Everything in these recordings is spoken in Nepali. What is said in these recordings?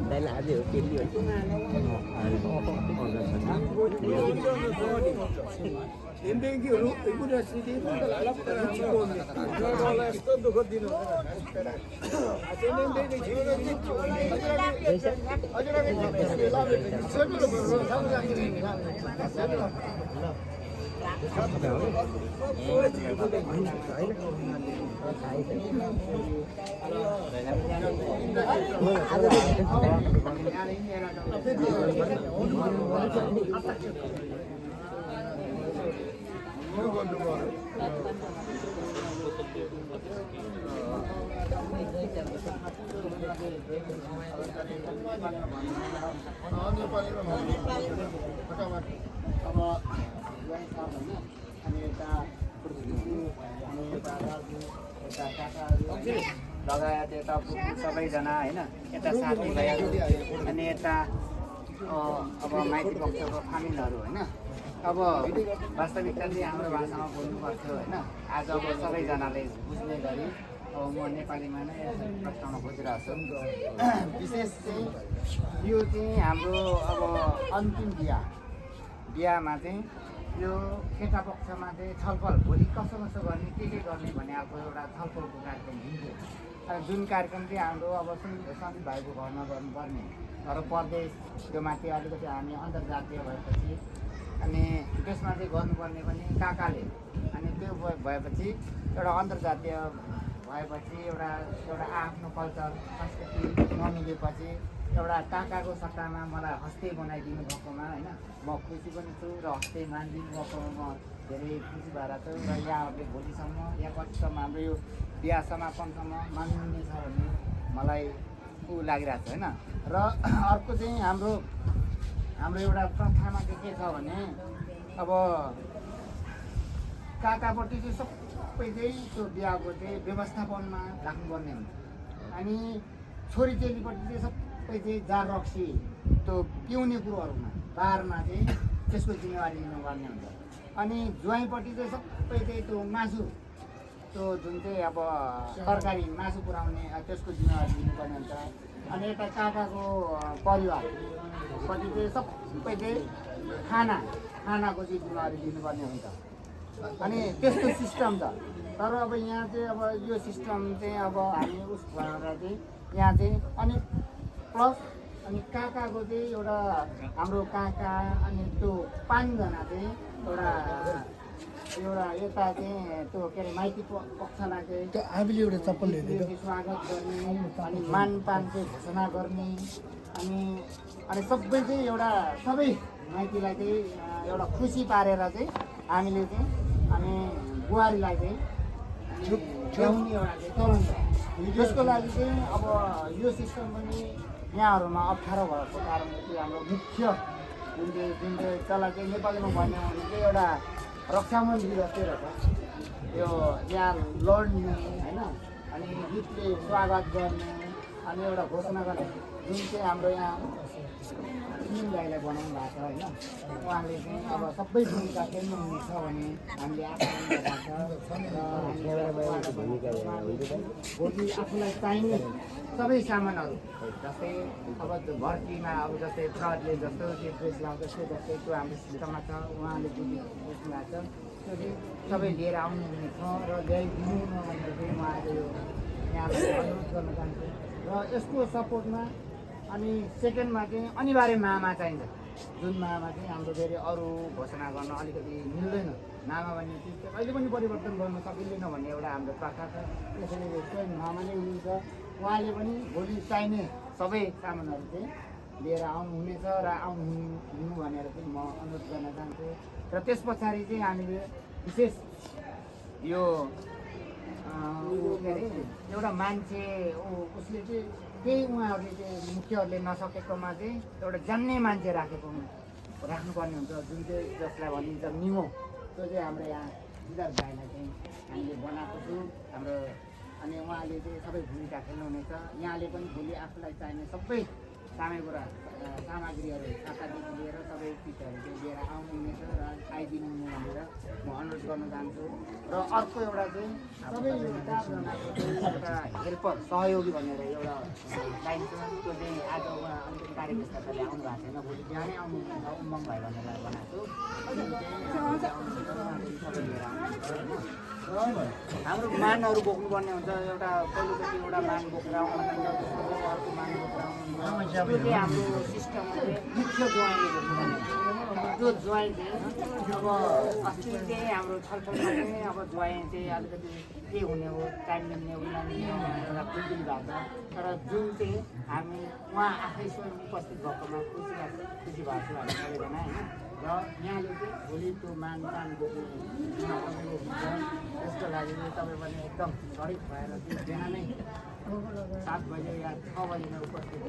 đây là điều kiến luyện लगायत यता सबैजना होइन यता साथीभाइहरू अनि यता अब माइती पक्षको फामिलहरू होइन अब वास्तविकता चाहिँ हाम्रो भाषामा बोल्नु पर्थ्यो होइन आज अब सबैजनाले बुझ्ने गरी अब म नेपालीमा नै प्रस्ताउन खोजिरहेको छु विशेष चाहिँ यो चाहिँ हाम्रो अब अन्तिम बिहामा चाहिँ यो केटा पक्षमा चाहिँ छलफल भोलि कसो कसो गर्ने के गर्ने भन्ने अब एउटा छलफलको कार्यक्रम हुन्थ्यो जुन कार्यक्रम चाहिँ हाम्रो अब सन्दीप भाइको घरमा गर्नुपर्ने तर परदेश त्यो माथि अलिकति हामी अन्तर्जातीय भएपछि अनि त्यसमा चाहिँ गर्नुपर्ने पनि काकाले अनि त्यो भएपछि एउटा अन्तर्जातीय भएपछि एउटा आफ्नो कल्चर संस्कृति नमिलेपछि एउटा काकाको सट्टामा मलाई हस्ते बनाइदिनु भएकोमा होइन म खुसी पनि छु र हस्ते मानिदिनु भएकोमा म धेरै खुसी भएर छु र यहाँहरूले भोलिसम्म या कतिसम्म हाम्रो यो बिहा समापनसम्म मानिने छ भन्ने मलाई लागिरहेको छ होइन र अर्को चाहिँ हाम्रो एउटा प्रथामा चाहिँ के छ भने अब काकापट्टि चाहिँ सबै चाहिँ त्यो बिहाको चाहिँ व्यवस्थापनमा राख्नुपर्ने हुन्छ अनि छोरी चेलीपट्टि चाहिँ सबै चाहिँ जार रक्सी त्यो पिउने कुरोहरूमा बारमा चाहिँ त्यसको जिम्मेवारी लिनुपर्ने हुन्छ अनि ज्वाइँपट्टि चाहिँ सबै चाहिँ त्यो मासु त्यो जुन चाहिँ अब तरकारी मासु पुर्याउने त्यसको जिम्मेवारी लिनुपर्ने हुन्छ अनि यता काकाको परिवारपट्टि चाहिँ सबै चाहिँ खानाको चाहिँ जिम्मेवारी लिनुपर्ने हुन्छ अनि त्यस्तो सिस्टम छ तर अब यहाँ चाहिँ अब यो सिस्टम चाहिँ अब हामी उस भएर चाहिँ यहाँ चाहिँ अनि प्लस अनि काकाको चाहिँ एउटा हाम्रो काका अनि त्यो 5 जना चाहिँ एउटा यता चाहिँ त्यो के अरे माइती पक्षलाई चाहिँ हामीले एउटा चप्पल स्वागत गर्ने अनि मानपान चाहिँ घोषणा गर्ने अनि सबै चाहिँ एउटा सबै माइतीलाई चाहिँ एउटा खुसी पारेर चाहिँ हामीले चाहिँ अनि बुहारीलाई चाहिँ ल्याउने एउटा चाहिँ चलन छ त्यसको लागि चाहिँ अब यो सिस्टम पनि यहाँहरूमा अप्ठ्यारो भएको कारणले चाहिँ हाम्रो मुख्य जुन चाहिँ त्यसलाई चाहिँ नेपालीमा भन्यो भने चाहिँ एउटा रक्षामन्त्री जस्तै रहेछ यो यहाँ लड्ने होइन अनि गीतले स्वागत गर्ने अनि एउटा घोषणा गर्ने जुन चाहिँ हाम्रो यहाँ सुनिल दाइलाई बनाउनु भएको छ होइन उहाँले चाहिँ अब सबै भूमिका खेल्नुहुनेछ भने हामीले भोलि आफूलाई चाहिने सबै सामानहरू जस्तै अब भर्तीमा अब जस्तै प्रहरीले जस्तो त्यो ड्रेस लाउँछ जस्तै त्यो हाम्रो सिस्टममा छ उहाँले बुझ्नु भएको छ त्यो चाहिँ सबै लिएर आउनुहुने छ र ल्याइदिनु भनेर चाहिँ उहाँले यो यहाँलाई अनुरोध गर्न चाहन्छु र यसको सपोर्टमा अनि सेकेन्डमा चाहिँ अनिवार्य मामा चाहिन्छ, जुन मामा चाहिँ हाम्रो फेरि अरू घोषणा गर्न अलिकति मिल्दैन। मामा भन्ने चिज चाहिँ कहिले पनि परिवर्तन गर्न सकिँदैन भन्ने एउटा हाम्रो प्रथा छ। त्यसैले स्वयं मामा नै हुनुहुन्छ। उहाँले पनि भोलि चाहिने सबै सामानहरू चाहिँ लिएर आउनुहुनेछ र आउनुहुनु भनेर चाहिँ म अनुरोध गर्न चाहन्छु। र त्यस पछाडि चाहिँ हामीले विशेष यो के अरे एउटा मान्छे उसले चाहिँ केही उहाँहरूले चाहिँ मुख्यहरूले नसकेकोमा चाहिँ एउटा जान्ने मान्छे राख्नुपर्ने हुन्छ, जुन चाहिँ जसलाई भनिन्छ निमो। त्यो चाहिँ हाम्रो यहाँ दिदार भाइलाई चाहिँ हामीले बनाएको छु हाम्रो। अनि उहाँले चाहिँ सबै भूमिका खेल्नुहुनेछ। यहाँले पनि भोलि आफूलाई चाहिने सबै सामग्रीहरू खातादेखि लिएर सबै चिजहरू चाहिँ लिएर आउनुहुनेछ र आइदिनु भनेर म अनुरोध गर्न चाहन्छु। र अर्को एउटा चाहिँ सबै चारजनाको चाहिँ एउटा हेल्पर सहयोगी भनेर एउटा चाहिन्छ। त्यो चाहिँ आज उहाँ अलिकति कार्यव्यस्तताले आउनु भएको छैन, भोलि बिहानै आउनुहुन्छ उमङ भाइ भनेर बनाएको सबै लिएर आउनुहुन्छ। हाम्रो मानहरू बोक्नुपर्ने हुन्छ। एउटा पहिलोचोटि एउटा मान बोकेर आउनुहुन्छ, अर्को मान बोकेर आउनुहुन्छ। त्यो चाहिँ हाम्रो सिस्टममा चाहिँ मुख्य ज्वाइँले बोक्नुपर्ने हुन्छ। त्यो ज्वाइँ चाहिँ अब अस्ति चाहिँ हाम्रो छलफलमा चाहिँ अब ज्वाइँ चाहिँ अलिकति के हुने हो, टाइम मिल्ने हो नमिल्ने एउटा खुल्दुली भएको छ। तर जुन चाहिँ हामी उहाँ आफै स्वयं उपस्थित भएकोमा खुसी भएको छु हामी सबैजना होइन। र यहाँले चाहिँ भोलि त्यो मान बोक्नु हुन्छ। त्यसको लागि तपाईँ पनि एकदम सडिक भएर चाहिँ बिहान नै 7 बजे या 6 बजीमा उपस्थित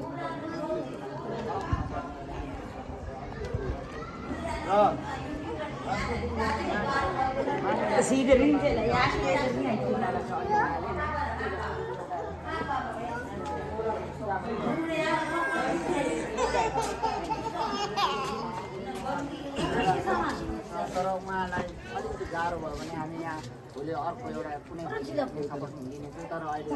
तर उहाँलाई अलिकति गाह्रो भयो भने हामी यहाँ भोलि अर्को एउटा कुनै सपोर्ट दिनेछौँ। तर अहिले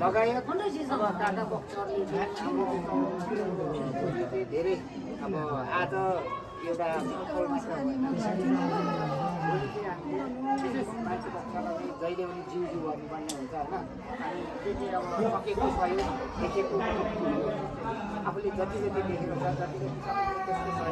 लगायत अब काका पक्षहरूले धेरै अब आज एउटा छलफल मात्र होइन, भोलि चाहिँ हामीले विशेष मान्छे पक्षलाई जहिले पनि जिउ गर्नुपर्ने हुन्छ होइन। अनि त्यो चाहिँ अब सकेको सहयोग देखेको आफूले जति देखेको छ जति त्यसको सहयोग